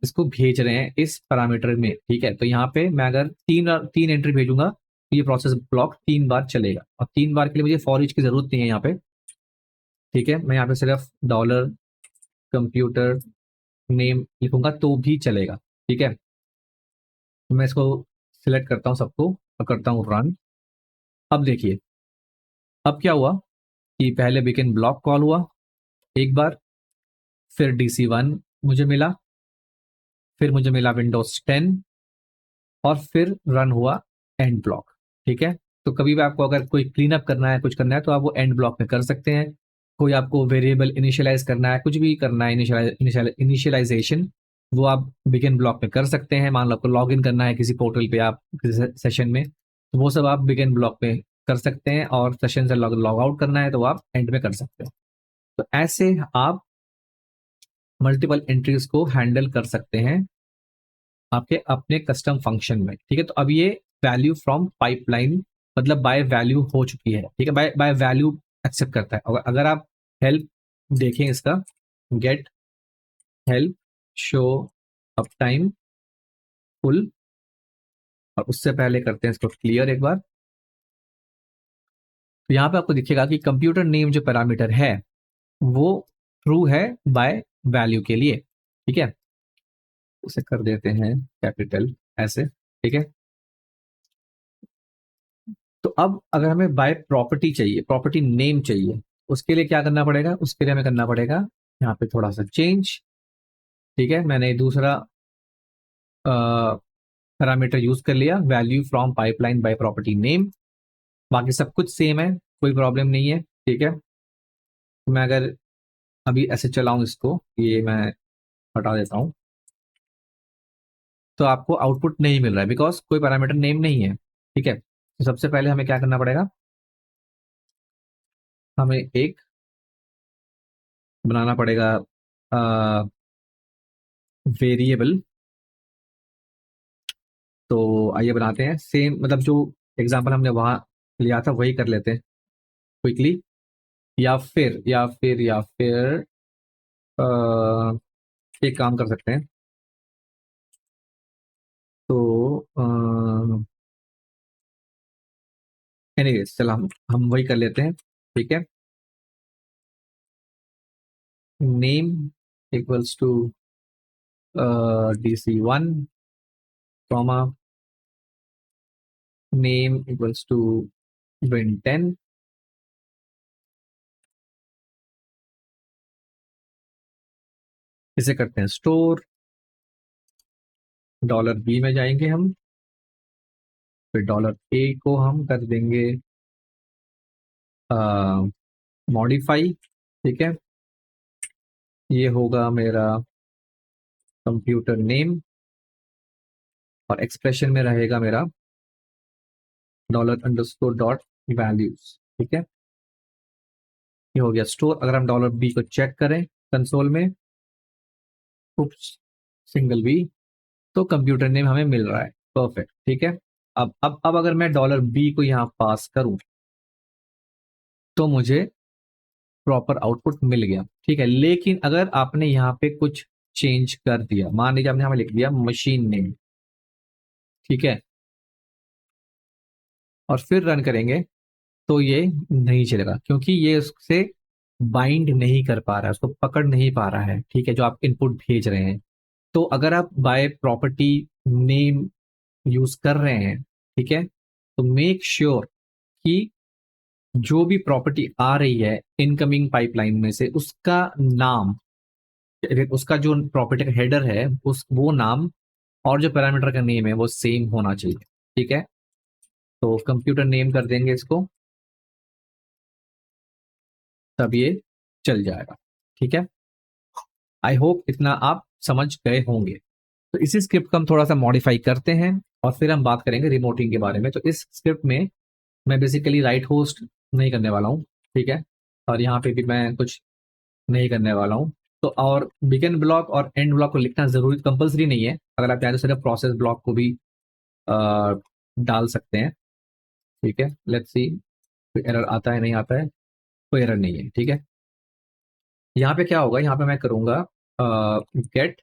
इसको भेज रहे हैं इस पैरामीटर में। ठीक है, तो यहाँ पे मैं अगर तीन एंट्री भेजूंगा तो ये प्रोसेस ब्लॉक 3 बार चलेगा, और 3 बार के लिए मुझे फॉर ईच की जरूरत नहीं है यहाँ पे। ठीक है, मैं यहाँ पे सिर्फ कंप्यूटर नेम लिखूंगा तो भी चलेगा। ठीक है, तो मैं इसको सिलेक्ट करता हूँ सबको और करता हूँ रन। अब देखिए अब क्या हुआ कि पहले बिगिन ब्लॉक कॉल हुआ एक बार, फिर DC1 मुझे मिला, फिर मुझे मिला Windows 10, और फिर रन हुआ एंड ब्लॉक। ठीक है, तो कभी भी आपको अगर कोई क्लीन अप करना है, कुछ करना है, तो आप वो एंड ब्लॉक में कर सकते हैं। कोई आपको वेरिएबल इनिशियलाइज करना है, कुछ भी करना है, इनिशियलाइजेशन, वो आप बिगिन ब्लॉक में कर सकते हैं। मान लो आपको लॉग इन करना है किसी पोर्टल पे, आप किसी सेशन में, तो वो सब आप बिगिन ब्लॉक में कर सकते हैं, और सेशन से लॉग आउट करना है तो आप एंड में कर सकते हैं। तो ऐसे आप मल्टीपल एंट्रीज को हैंडल कर सकते हैं आपके अपने कस्टम फंक्शन में। ठीक है, तो अब ये वैल्यू फ्रॉम पाइपलाइन मतलब बाय वैल्यू हो चुकी है। ठीक है, बाय बाय वैल्यू एक्सेप्ट करता है। और अगर आप हेल्प देखें इसका, get help show up time full, और उससे पहले करते हैं इसको क्लियर एक बार। तो यहाँ पे आपको दिखेगा कि कंप्यूटर नेम जो पैरामीटर है वो ट्रू है बाय वैल्यू के लिए। ठीक है, उसे कर देते हैं कैपिटल ऐसे। ठीक है, तो अब अगर हमें बाय प्रॉपर्टी चाहिए, प्रॉपर्टी नेम चाहिए, उसके लिए क्या करना पड़ेगा, उसके लिए हमें करना पड़ेगा यहाँ पे थोड़ा सा चेंज। ठीक है, मैंने दूसरा पैरामीटर यूज कर लिया, value from pipeline by property name. बाकी सब कुछ सेम है, कोई प्रॉब्लम नहीं है। ठीक है, तो मैं अगर अभी ऐसे चलाऊं इसको, ये मैं हटा देता हूं, तो आपको आउटपुट नहीं मिल रहा है बिकॉज कोई पैरामीटर नेम नहीं है। ठीक है, तो सबसे पहले हमें क्या करना पड़ेगा, हमें एक बनाना पड़ेगा वेरिएबल। तो आइए बनाते हैं, सेम मतलब जो एग्जांपल हमने वहां लिया था वही कर लेते हैं क्विकली। या फिर एक काम कर सकते हैं। तो एनीवेज चलो हम वही कर लेते हैं। ठीक है, name equals to DC1 comma name equals to Win10। इसे करते हैं स्टोर, $B में जाएंगे हम, फिर $A को हम कर देंगे मॉडिफाई। ठीक है, ये होगा मेरा कंप्यूटर नेम और एक्सप्रेशन में रहेगा मेरा $_डॉट वैल्यूज। ठीक है, ये हो गया स्टोर। अगर हम $B को चेक करें कंसोल में, उप्स, सिंगल B, तो कंप्यूटर नेम हमें मिल रहा है। परफेक्ट। ठीक है, अब अगर मैं $B को यहाँ पास करूं तो मुझे प्रॉपर आउटपुट मिल गया। ठीक है, लेकिन अगर आपने यहाँ पे कुछ चेंज कर दिया, मान लीजिए आपने यहाँ पे लिख दिया मशीन नेम, ठीक है, और फिर रन करेंगे तो ये नहीं चलेगा क्योंकि ये उससे बाइंड नहीं कर पा रहा है, उसको पकड़ नहीं पा रहा है। ठीक है, जो आप इनपुट भेज रहे हैं। तो अगर आप बाय प्रॉपर्टी नेम यूज कर रहे हैं, ठीक है, तो मेक श्योर कि जो भी प्रॉपर्टी आ रही है इनकमिंग पाइपलाइन में से, उसका नाम, उसका जो प्रॉपर्टी का हेडर है उस वो नाम और जो पैरामीटर का नेम है वो सेम होना चाहिए। ठीक है, तो कंप्यूटर नेम कर देंगे इसको, तब ये चल जाएगा। ठीक है, आई होप इतना आप समझ गए होंगे। तो इसी स्क्रिप्ट को हम थोड़ा सा मॉडिफाई करते हैं और फिर हम बात करेंगे रिमोटिंग के बारे में। तो इस स्क्रिप्ट में मैं बेसिकली राइट होस्ट नहीं करने वाला हूँ। ठीक है, और यहाँ पे भी मैं कुछ नहीं करने वाला हूँ। तो और बिगिन ब्लॉक और एंड ब्लॉक को लिखना जरूरी कंपलसरी नहीं है, अगर आप चाहें तो सिर्फ प्रोसेस ब्लॉक को भी अ, डाल सकते हैं। ठीक है, लेट्स सी कोई एरर आता है नहीं आता है, कोई एरर नहीं है। ठीक है, यहाँ पे क्या होगा, यहाँ पे मैं करूंगा गेट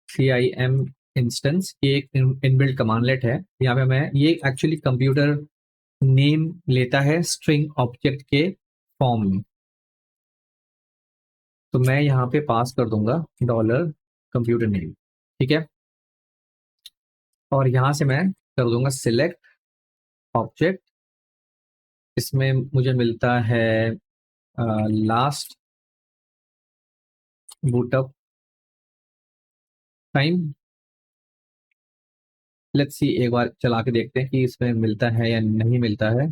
CIM इंस्टेंस, ये एक इनबिल्ट कमांडलेट है। यहाँ पे मैं ये एक्चुअली कंप्यूटर नेम लेता है स्ट्रिंग ऑब्जेक्ट के फॉर्म में। तो मैं यहाँ पे पास कर दूंगा $कंप्यूटर नेम। ठीक है, और यहाँ से मैं कर दूंगा सिलेक्ट ऑब्जेक्ट। इसमें मुझे मिलता है last boot up time. Let's see, एक बार चला के देखते हैं कि इसमें मिलता है या नहीं मिलता है।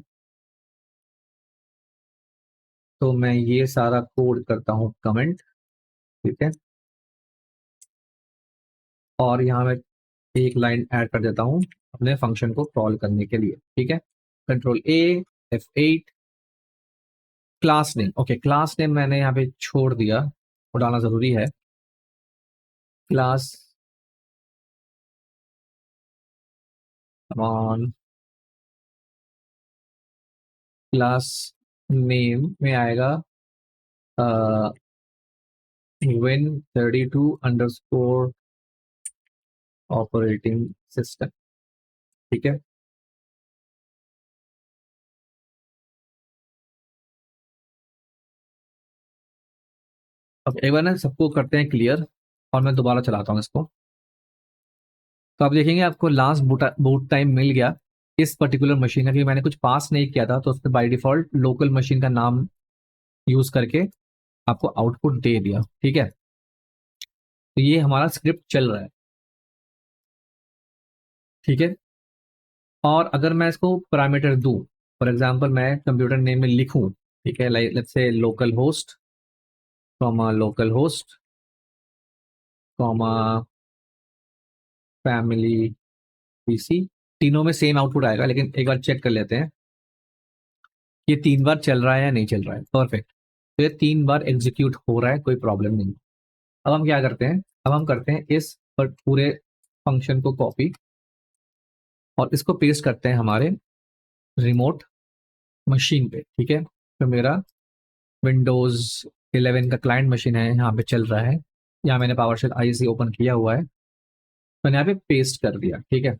तो मैं ये सारा कोड करता हूँ कमेंट। ठीक है, और यहाँ मैं एक लाइन ऐड कर देता हूँ अपने फंक्शन को कॉल करने के लिए। ठीक है, Ctrl+A, F8, class name. Okay, class name मैंने यहाँ पे छोड़ दिया, वो डालना जरूरी है। क्लास ऑन क्लास नेम में आएगा Win32 ऑपरेटिंग सिस्टम। ठीक है, अब एक बार ना सबको करते हैं क्लियर और मैं दोबारा चलाता हूँ इसको। तो आप देखेंगे आपको लास्ट बूट टाइम मिल गया इस पर्टिकुलर मशीन का, क्योंकि मैंने कुछ पास नहीं किया था तो उसने बाय डिफॉल्ट लोकल मशीन का नाम यूज करके आपको आउटपुट दे दिया। ठीक है, तो ये हमारा स्क्रिप्ट चल रहा है। ठीक है, और अगर मैं इसको पैरामीटर दूं, फॉर एग्जांपल मैं कंप्यूटर नेम में लिखूं ठीक है, like let's say local host comma local host comma family PC. तीनों में सेम आउटपुट आएगा, लेकिन एक बार चेक कर लेते हैं ये 3 बार चल रहा है या नहीं चल रहा है। परफेक्ट, तो ये 3 बार एग्जीक्यूट हो रहा है, कोई प्रॉब्लम नहीं। अब हम क्या करते हैं, अब हम करते हैं इस पर पूरे फंक्शन को कॉपी और इसको पेस्ट करते हैं हमारे रिमोट मशीन पे। ठीक है, तो मेरा विंडोज 11 का क्लाइंट मशीन है, यहाँ पे चल रहा है। यहाँ मैंने पावरशेल आईसी ओपन किया हुआ है, मैंने यहाँ पे पेस्ट कर दिया। ठीक है,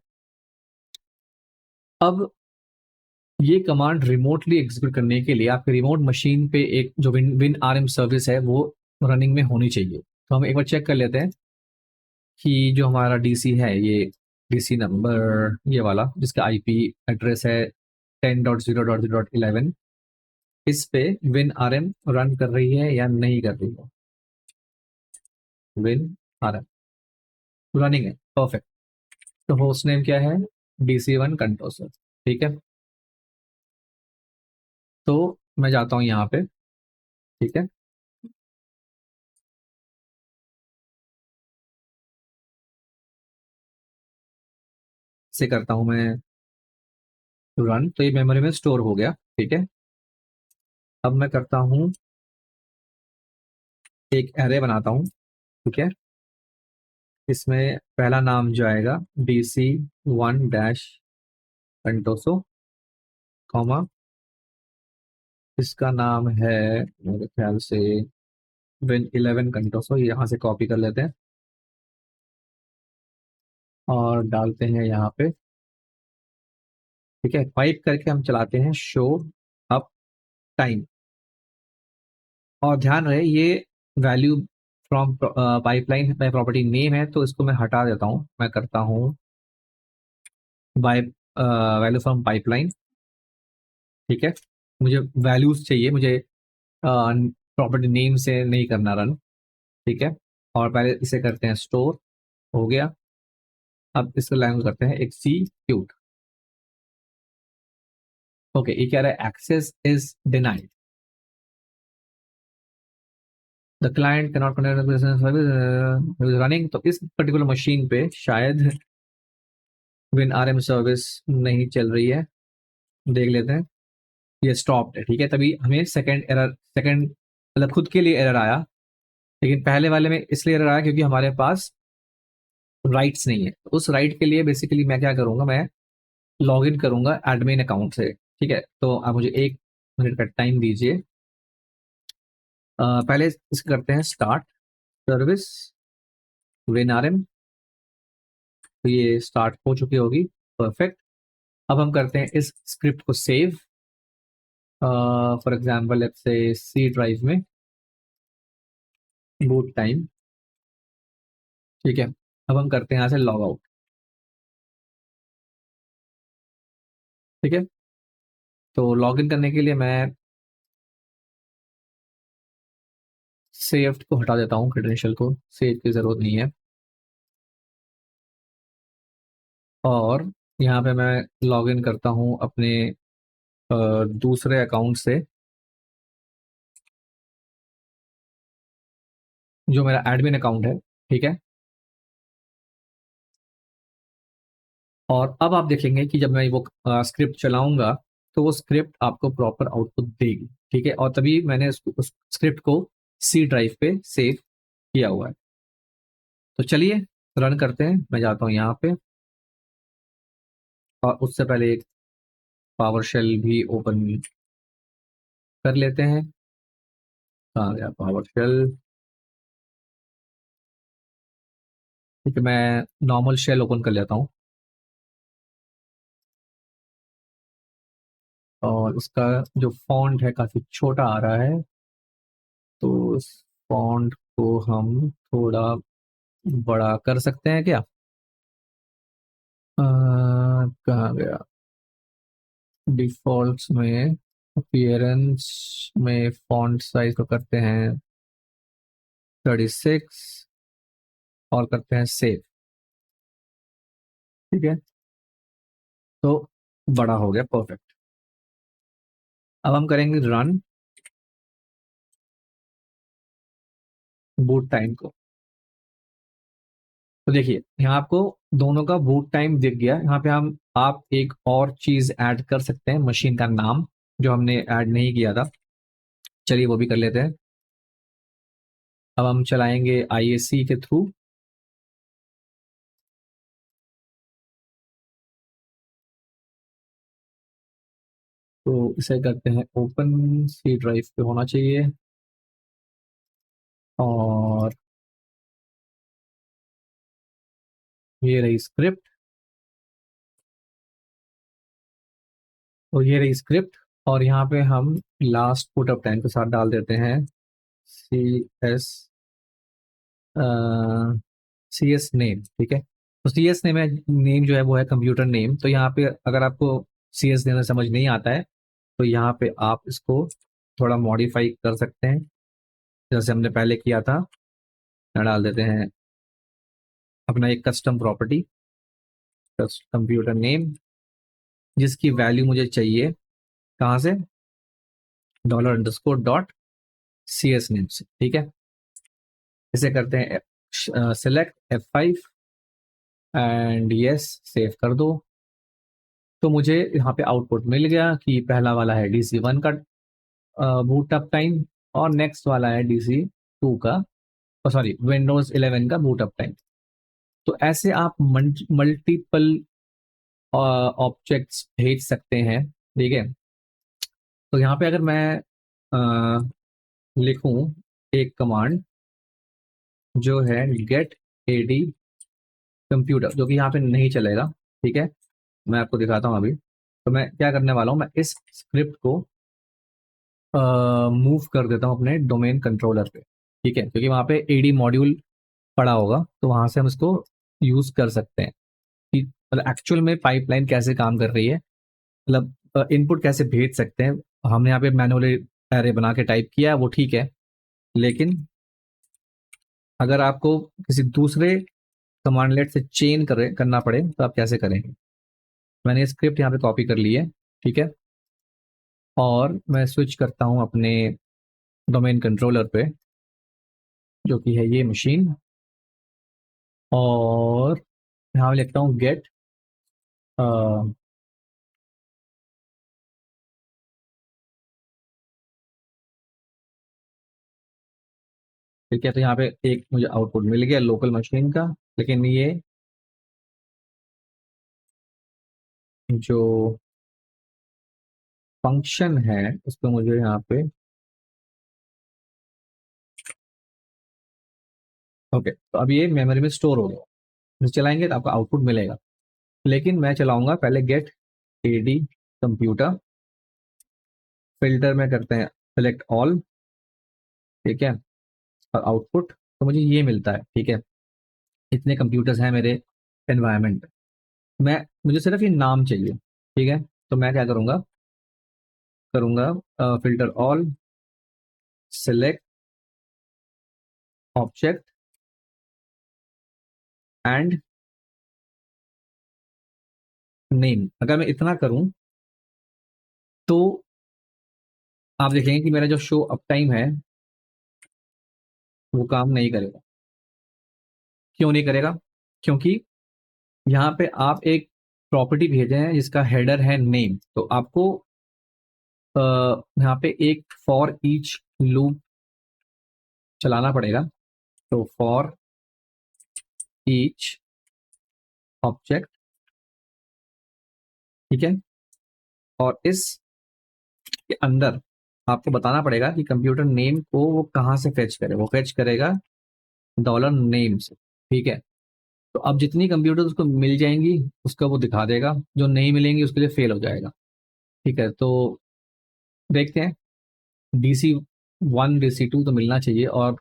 अब ये कमांड रिमोटली एग्जीक्यूट करने के लिए आपके रिमोट मशीन पे एक जो विन आरएम सर्विस है वो रनिंग में होनी चाहिए। तो हम एक बार चेक कर लेते हैं कि जो हमारा डीसी है, ये डीसी नंबर ये वाला जिसका आईपी एड्रेस है 10.0.0.11, इस पे विन आरएम रन कर रही है या नहीं कर रही है। विन आरएम रनिंग है, परफेक्ट। तो होस्ट नेम क्या है, DC1 कंट्रोसर। ठीक है, तो मैं जाता हूँ यहाँ पे। ठीक है, इसे करता हूँ मैं रन, तो ये मेमोरी में स्टोर हो गया। ठीक है, अब मैं करता हूँ एक एरे बनाता हूँ। ठीक है, इसमें पहला नाम जो आएगा DC1 डैश कंटोसो कॉमा, इसका नाम है मेरे ख्याल से Win11 कंटोसो। यहाँ से कॉपी कर लेते हैं और डालते हैं यहाँ पे। ठीक है, पाइप करके हम चलाते हैं शो अप टाइम, और ध्यान रहे ये वैल्यू फ्रॉम पाइपलाइन में प्रॉपर्टी नेम है, तो इसको मैं हटा देता हूँ। मैं करता हूँ बाय वैल्यू फ्रॉम पाइपलाइन। ठीक है, मुझे वैल्यूज चाहिए, मुझे प्रॉपर्टी नेम से नहीं करना रन। ठीक है, और पहले इसे करते हैं स्टोर, हो गया। अब इसको लैंग्वेज करते हैं एक्जीक्यूट। ओके, ये कह रहा है access is denied, the client cannot connect service running. तो इस पर्टिकुलर मशीन पे शायद विन आरएम सर्विस नहीं चल रही है, देख लेते हैं। ये स्टॉप्ड है। ठीक है, तभी हमें सेकंड मतलब खुद के लिए एरर आया, लेकिन पहले वाले में इसलिए एरर आया क्योंकि हमारे पास राइट्स नहीं है। उस राइट के लिए बेसिकली मैं क्या करूंगा, मैं लॉग इन करूंगा एडमिन अकाउंट से। ठीक है, तो आप मुझे 1 मिनट का टाइम दीजिए। पहले इसको करते हैं स्टार्ट सर्विस विन आरएम, तो ये स्टार्ट हो चुकी होगी। परफेक्ट, अब हम करते हैं इस स्क्रिप्ट को save, for example let's say C drive में बूट टाइम। ठीक है, अब हम करते हैं यहाँ से लॉग आउट। ठीक है, तो लॉग इन करने के लिए मैं सेव्ड को हटा देता हूँ, क्रेडेंशियल को सेव की जरूरत नहीं है। और यहाँ पे मैं लॉग इन करता हूँ अपने दूसरे अकाउंट से, जो मेरा एडमिन अकाउंट है। ठीक है, और अब आप देखेंगे कि जब मैं वो स्क्रिप्ट चलाऊंगा तो वो स्क्रिप्ट आपको प्रॉपर आउटपुट देगी। ठीक है, और तभी मैंने उस स्क्रिप्ट को सी ड्राइव पे सेव किया हुआ है। तो चलिए रन करते हैं, मैं जाता हूँ यहाँ पे, और उससे पहले एक पावर शेल भी ओपन कर लेते हैं। कहाँ गया पावर शेल। ठीक है, मैं नॉर्मल शेल ओपन कर लेता हूँ, और उसका जो फॉन्ट है काफ़ी छोटा आ रहा है, तो उस फॉन्ट को हम थोड़ा बड़ा कर सकते हैं क्या। कहाँ गया, डिफॉल्ट्स में अपीयरेंस में फॉन्ट साइज को करते हैं 36 और करते हैं सेव। ठीक है, तो बड़ा हो गया, परफेक्ट। अब हम करेंगे रन, बूट टाइम को। तो देखिए यहाँ आपको दोनों का बूट टाइम दिख गया। यहाँ पे हम आप एक और चीज ऐड कर सकते हैं, मशीन का नाम जो हमने ऐड नहीं किया था। चलिए वो भी कर लेते हैं। अब हम चलाएंगे आईएससी के थ्रू। तो इसे करते हैं ओपन, सी ड्राइव पे होना चाहिए। और ये रही स्क्रिप्ट, और ये रही स्क्रिप्ट। और यहाँ पे हम लास्ट पुट अप टाइम के साथ डाल देते हैं C S, C S name. ठीक है, तो सी एस नेम है, नेम जो है वो है कंप्यूटर नेम। तो यहाँ पे अगर आपको सी एस नेम समझ नहीं आता है तो यहाँ पे आप इसको थोड़ा मॉडिफाई कर सकते हैं, जैसे हमने पहले किया था। यहाँ डाल देते हैं अपना एक कस्टम प्रॉपर्टी, कंप्यूटर नेम, जिसकी वैल्यू मुझे चाहिए कहाँ से, $_.cs नेम से। ठीक है, इसे करते हैं select F5 and yes, save कर दो। तो मुझे यहाँ पे आउटपुट मिल गया कि पहला वाला है DC1 का बूट अप टाइम, और नेक्स्ट वाला है DC2 का, सॉरी विंडोज 11 का बूट अप टाइम। तो ऐसे आप मल्टीपल ऑब्जेक्ट्स भेज सकते हैं। ठीक है, तो यहाँ पे अगर मैं लिखूं एक कमांड जो है गेट एडी कंप्यूटर, जो कि यहाँ पे नहीं चलेगा। ठीक है, मैं आपको दिखाता हूँ अभी। तो मैं क्या करने वाला हूँ, मैं इस स्क्रिप्ट को मूव कर देता हूँ अपने डोमेन कंट्रोलर पे। ठीक है, क्योंकि वहाँ पे एडी मॉड्यूल पड़ा होगा, तो वहाँ से हम इसको यूज कर सकते हैं कि मतलब एक्चुअल में पाइपलाइन कैसे काम कर रही है, मतलब इनपुट कैसे भेज सकते हैं। हमने यहाँ पे मैनुअली एरे बना के टाइप किया है, वो ठीक है, लेकिन अगर आपको किसी दूसरे कमांडलेट से चेन करना पड़े तो आप कैसे करेंगे। मैंने स्क्रिप्ट यहाँ पे कॉपी कर ली है। ठीक है, और मैं स्विच करता हूँ अपने डोमेन कंट्रोलर पे, जो कि है ये मशीन। और यहाँ लिखता हूँ गेट ठीक है। तो यहाँ पे एक मुझे आउटपुट मिल गया लोकल मशीन का, लेकिन ये जो फंक्शन है उसको मुझे यहाँ पे, ओके, तो अब ये मेमोरी में स्टोर हो गया। जब चलाएंगे तो आपको आउटपुट मिलेगा, लेकिन मैं चलाऊंगा पहले गेट एडी कंप्यूटर, फिल्टर में करते हैं सेलेक्ट ऑल। ठीक है, और आउटपुट तो मुझे ये मिलता है। ठीक है, इतने कंप्यूटर्स हैं मेरे एनवायरनमेंट में, मैं मुझे सिर्फ ये नाम चाहिए। ठीक है, तो मैं क्या करूँगा, करूँगा filter all, select object and name. अगर मैं इतना करूं तो आप देखेंगे कि मेरा जो शो अप टाइम है वो काम नहीं करेगा। क्यों नहीं करेगा, क्योंकि यहाँ पे आप एक प्रॉपर्टी भेजे हैं जिसका हेडर है नेम। तो आपको यहाँ पे एक फॉर ईच लूप चलाना पड़ेगा। तो फॉर ईच ऑब्जेक्ट, ठीक है, और इस के अंदर आपको बताना पड़ेगा कि कंप्यूटर नेम को वो कहाँ से फेच करे। वो फेच करेगा $नेम से। ठीक है, तो अब जितनी कंप्यूटर उसको मिल जाएंगी उसका वो दिखा देगा, जो नहीं मिलेंगी उसके लिए फेल हो जाएगा। ठीक है, तो देखते हैं। DC1 DC2 तो मिलना चाहिए, और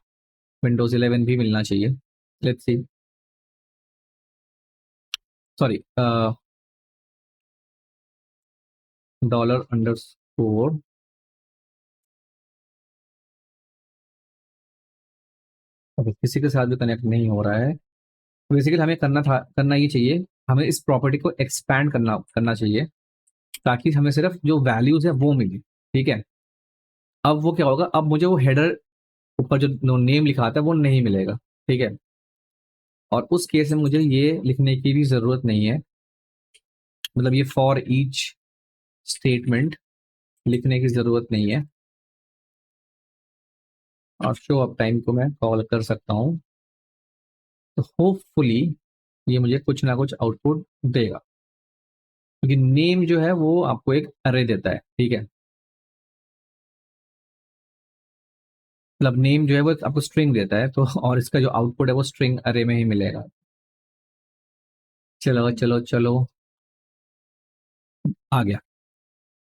विंडोज 11 भी मिलना चाहिए। लेट्स सी, सॉरी, $_, अब किसी के साथ भी कनेक्ट नहीं हो रहा है। बेसिकली हमें करना ये चाहिए, हमें इस प्रॉपर्टी को एक्सपैंड करना चाहिए, ताकि हमें सिर्फ जो वैल्यूज है वो मिले। ठीक है, अब वो क्या होगा, अब मुझे वो हेडर को ऊपर जो नेम लिखा आता है वो नहीं मिलेगा, ठीक है। और उस केस में मुझे ये लिखने की भी जरूरत नहीं है, मतलब ये फॉर ईच स्टेटमेंट लिखने की जरूरत नहीं है। और शो अप टाइम को मैं कॉल कर सकता हूँ, तो होपफुली ये मुझे कुछ ना कुछ आउटपुट देगा, क्योंकि नेम जो है वो आपको एक अरे देता है, ठीक है। मतलब नेम जो है वो आपको स्ट्रिंग देता है, तो और इसका जो आउटपुट है वो स्ट्रिंग अरे में ही मिलेगा। चलो चलो चलो, आ गया।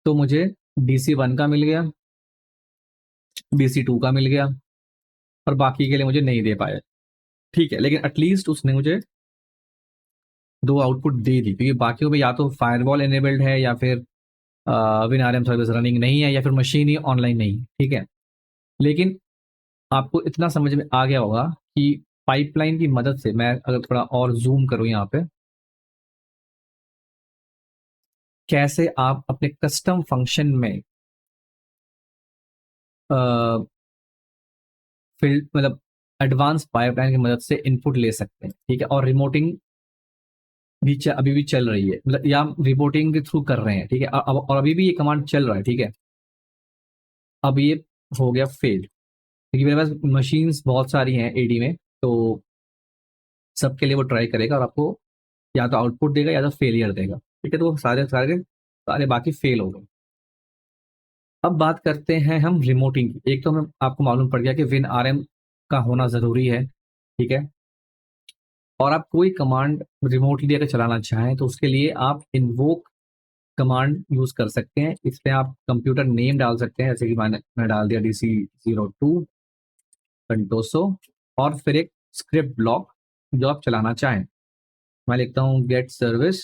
तो मुझे DC1 का मिल गया, DC2 का मिल गया, और बाकी के लिए मुझे नहीं दे पाया, ठीक है। लेकिन एटलीस्ट उसने मुझे दो आउटपुट दे दी, क्योंकि बाकियों में या तो फायरवॉल एनेबल्ड है, या फिर WinRM सर्विस रनिंग नहीं है, या फिर मशीन ही ऑनलाइन नहीं, ठीक है। लेकिन आपको इतना समझ में आ गया होगा कि पाइपलाइन की मदद से, मैं अगर थोड़ा और जूम करूं यहाँ पे, कैसे आप अपने कस्टम फंक्शन में फील्ड, मतलब एडवांस पाइपलाइन की मदद से इनपुट ले सकते हैं, ठीक है। और रिमोटिंग भी अभी भी चल रही है, मतलब या रिपोर्टिंग के थ्रू कर रहे हैं, ठीक है। और अभी भी ये कमांड चल रहा है, ठीक है। अब ये हो गया फेल, क्योंकि मेरे पास मशीन्स बहुत सारी हैं एडी में, तो सबके लिए वो ट्राई करेगा और आपको या तो आउटपुट देगा या तो फेलियर देगा, ठीक है। तो वो सारे सारे सारे बाकी फेल हो गए। अब बात करते हैं हम रिमोटिंग की। एक तो हमें आपको मालूम पड़ गया कि विन आरएम का होना जरूरी है, ठीक है। और आप कोई कमांड रिमोटली अगर चलाना चाहें तो उसके लिए आप इन्वोक कमांड यूज कर सकते हैं। इसमें आप कंप्यूटर नेम डाल सकते हैं, जैसे कि मैंने डाल दिया DC02 कंटोसो, और फिर एक स्क्रिप्ट ब्लॉक जो आप चलाना चाहें। मैं लिखता हूँ get service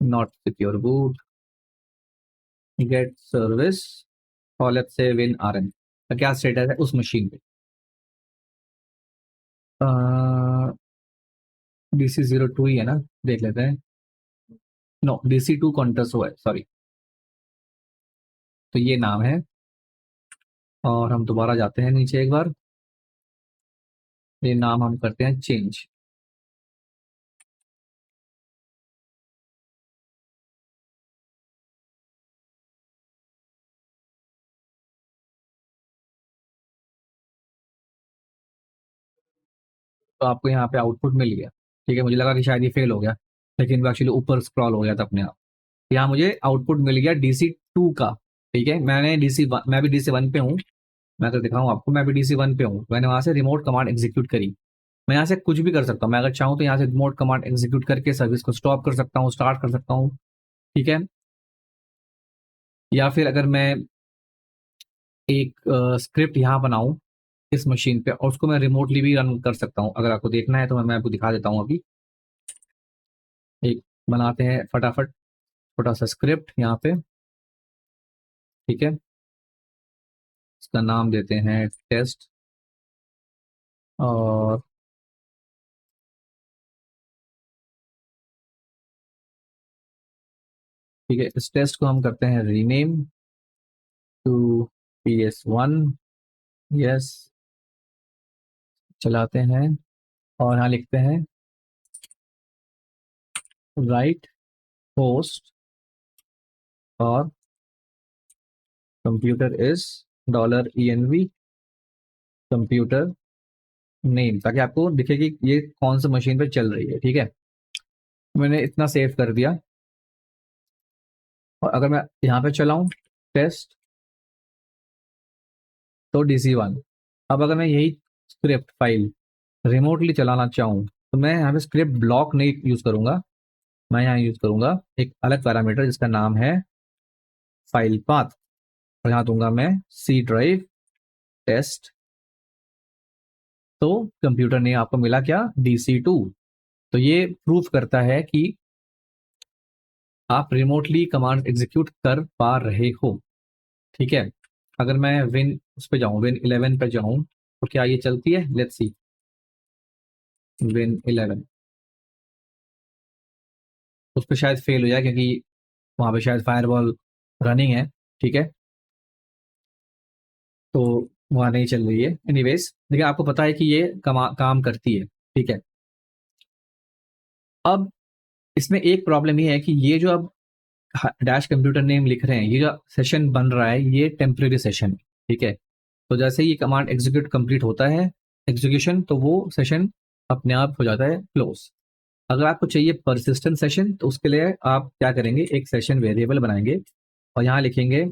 not secure boot, get service, और लेट्स से विन आरएम का क्या स्टेटस है उस मशीन पे। DC02 ही है ना, देख लेते हैं। नो, DC2 कंटोसो है, सॉरी। तो ये नाम है, और हम दोबारा जाते हैं नीचे एक बार, ये नाम हम करते हैं चेंज। तो आपको यहाँ पे आउटपुट मिल गया, ठीक है। मुझे लगा कि शायद ये फेल हो गया, लेकिन वो एक्चुअली ऊपर स्क्रॉल हो गया था अपने आप। यहाँ मुझे आउटपुट मिल गया DC2 का, ठीक है। मैं भी DC1 पे हूँ। मैं तो दिखाऊँ आपको, मैं भी DC1 पे हूँ। मैंने वहां से रिमोट कमांड एग्जीक्यूट करी। मैं यहाँ से कुछ भी कर सकता हूँ, मैं अगर चाहूँ तो यहाँ से रिमोट कमांड एग्जीक्यूट करके सर्विस को स्टॉप कर सकता हूँ, स्टार्ट कर सकता हूँ, ठीक है। या फिर अगर मैं एक स्क्रिप्ट यहाँ बनाऊँ इस मशीन पे, और उसको मैं रिमोटली भी रन कर सकता हूँ। अगर आपको देखना है तो मैं आपको दिखा देता हूँ अभी। एक बनाते हैं फटाफट छोटा सा स्क्रिप्ट यहाँ पे, ठीक है। इसका नाम देते हैं टेस्ट, और ठीक है, इस टेस्ट को हम करते हैं रीनेम टू PS1। यस, चलाते हैं, और यहाँ लिखते हैं राइट होस्ट और computer is $env computer name, ताकि आपको दिखे कि ये कौन सा मशीन पे चल रही है, ठीक है। मैंने इतना सेव कर दिया, और अगर मैं यहाँ पे चलाऊं टेस्ट, तो DC1। अब अगर मैं यही स्क्रिप्ट फाइल रिमोटली चलाना चाहूँ, तो मैं यहाँ पे स्क्रिप्ट ब्लॉक नहीं यूज करूंगा। मैं यहाँ यूज करूंगा एक अलग पैरामीटर जिसका नाम है फाइल पाथ, और यहाँ दूंगा मैं C ड्राइव टेस्ट। तो कंप्यूटर ने आपको मिला क्या, DC2। तो ये प्रूफ करता है कि आप रिमोटली कमांड एग्जीक्यूट कर पा रहे हो, ठीक है। अगर मैं विन उस पे जाऊं, Win11 पे जाऊं, तो क्या ये चलती है, लेट्स सी। Win11 उस पर शायद फेल हो जाए, क्योंकि वहां पे शायद फायरवॉल रनिंग है, ठीक है। तो वहाँ नहीं चल रही है। एनीवेज देखिए, आपको पता है कि ये काम करती है, ठीक है। अब इसमें एक प्रॉब्लम ये है कि ये जो अब डैश कंप्यूटर नेम लिख रहे हैं, ये जो सेशन बन रहा है, ये टेम्परेरी सेशन है, ठीक है। तो जैसे ही ये कमांड एग्जीक्यूट कंप्लीट होता है एग्जीक्यूशन, तो वो सेशन अपने आप हो जाता है क्लोज। अगर आपको चाहिए परसिस्टेंट सेशन, तो उसके लिए आप क्या करेंगे, एक सेशन वेरिएबल बनाएंगे और यहाँ लिखेंगे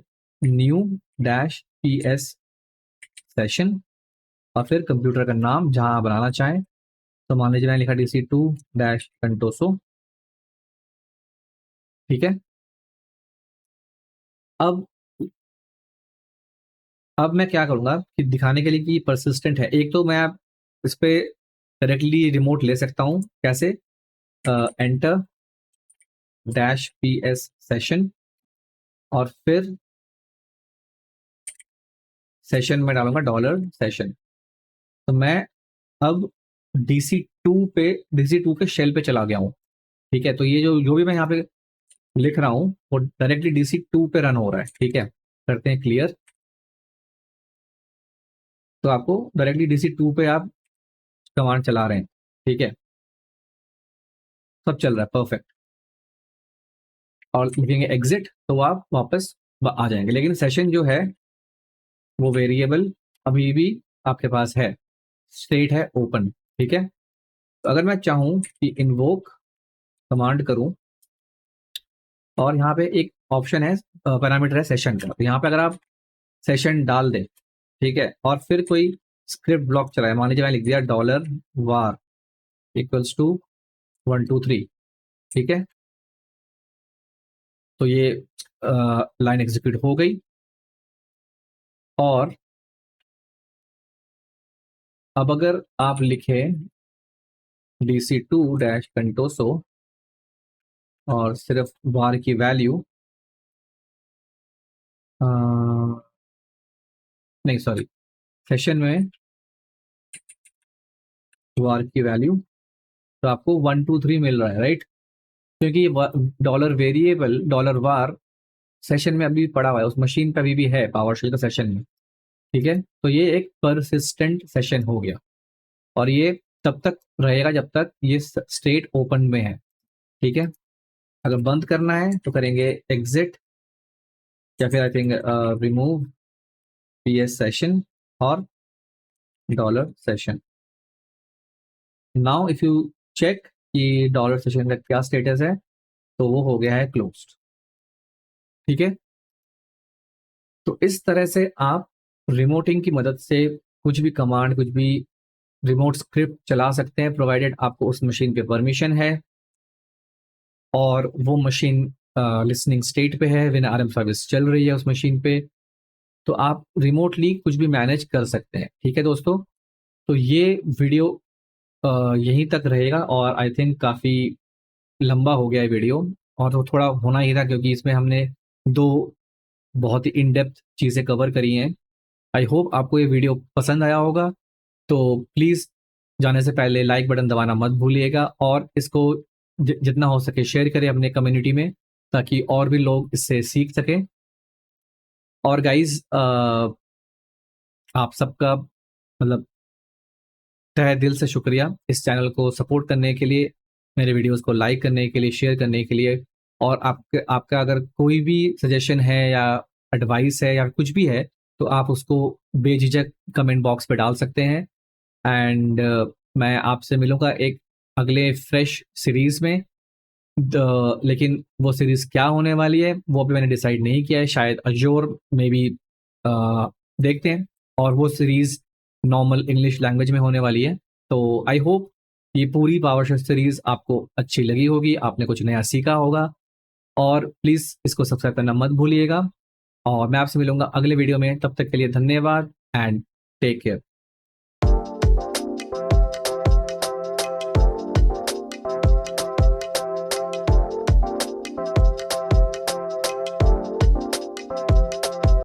new dash P S session और फिर कंप्यूटर का नाम जहां आप बनाना चाहें। तो मान लीजिए मैंने लिखा DC2 डैश कंटोसो, ठीक है। अब मैं क्या करूंगा कि दिखाने के लिए कि परसिस्टेंट है, एक तो मैं इस पे डायरेक्टली रिमोट ले सकता हूं। कैसे? Enter dash P S session और फिर सेशन में डालूंगा डॉलर सेशन। तो मैं अब DC2 के शेल पे चला गया हूँ, ठीक है। तो ये जो भी मैं यहाँ पे लिख रहा हूँ वो डायरेक्टली DC2 पे रन हो रहा है, ठीक है। करते हैं क्लियर। तो आपको डायरेक्टली DC2 पे आप कमांड चला रहे हैं, ठीक है। सब चल रहा है परफेक्ट। और लिखेंगे एग्जिट, तो आप वापस आ जाएंगे। लेकिन सेशन जो है वो वेरिएबल अभी भी आपके पास है, स्टेट है ओपन, ठीक है। तो अगर मैं चाहूं कि इन्वोक कमांड करूं और यहाँ पे एक ऑप्शन है, पैरामीटर है सेशन का, तो यहाँ पे अगर आप सेशन डाल दें, ठीक है, और फिर कोई स्क्रिप्ट ब्लॉक चलाए, मान लीजिए मैं लिख दिया डॉलर वार इक्वल्स टू 123, ठीक है। तो ये लाइन एग्जीक्यूट हो गई। और अब अगर आप लिखें DC2 डैश कंटोसो और सिर्फ वार की वैल्यू, नहीं सॉरी, सेशन में वार की वैल्यू, तो आपको 123 मिल रहा है, राइट। क्योंकि डॉलर वेरिएबल डॉलर वार सेशन में अभी पड़ा हुआ है, उस मशीन पे अभी भी है पावरशेल का सेशन में, ठीक है। तो ये एक परसिस्टेंट सेशन हो गया और ये तब तक रहेगा जब तक ये स्टेट ओपन में है, ठीक है। अगर बंद करना है तो करेंगे एग्जिट या फिर I think remove PS session और dollar session. Now if you check कि डॉलर सेशन का क्या स्टेटस है, तो वो हो गया है क्लोज्ड, ठीक है। तो इस तरह से आप रिमोटिंग की मदद से कुछ भी कमांड, कुछ भी रिमोट स्क्रिप्ट चला सकते हैं, प्रोवाइडेड आपको उस मशीन पे परमिशन है और वो मशीन लिसनिंग स्टेट पे है, विन RM सर्विस चल रही है उस मशीन पे। तो आप रिमोटली कुछ भी मैनेज कर सकते हैं, ठीक है दोस्तों। तो ये वीडियो यहीं तक रहेगा और आई थिंक काफ़ी लंबा हो गया है वीडियो, और तो थोड़ा होना ही था क्योंकि इसमें हमने दो बहुत ही इन डेप्थ चीज़ें कवर करी हैं। आई होप आपको ये वीडियो पसंद आया होगा। तो प्लीज़ जाने से पहले लाइक बटन दबाना मत भूलिएगा और इसको जितना हो सके शेयर करें अपने कम्युनिटी में, ताकि और भी लोग इससे सीख सकें। और गाइज आप सबका मतलब तहे दिल से शुक्रिया इस चैनल को सपोर्ट करने के लिए, मेरे वीडियोस को लाइक करने के लिए, शेयर करने के लिए। और आपका अगर कोई भी सजेशन है या एडवाइस है या कुछ भी है, तो आप उसको बेझिझक कमेंट बॉक्स पे डाल सकते हैं। एंड मैं आपसे मिलूंगा एक अगले फ्रेश सीरीज में। लेकिन वो सीरीज क्या होने वाली है वो अभी मैंने डिसाइड नहीं किया है, शायद अजोर में भी देखते हैं। और वो सीरीज नॉर्मल इंग्लिश लैंग्वेज में होने वाली है। तो आई होप ये पूरी पावरशेल सीरीज आपको अच्छी लगी होगी, आपने कुछ नया सीखा होगा। और प्लीज़ इसको सब्सक्राइब करना मत भूलिएगा और मैं आपसे मिलूंगा अगले वीडियो में। तब तक के लिए धन्यवाद एंड टेक केयर।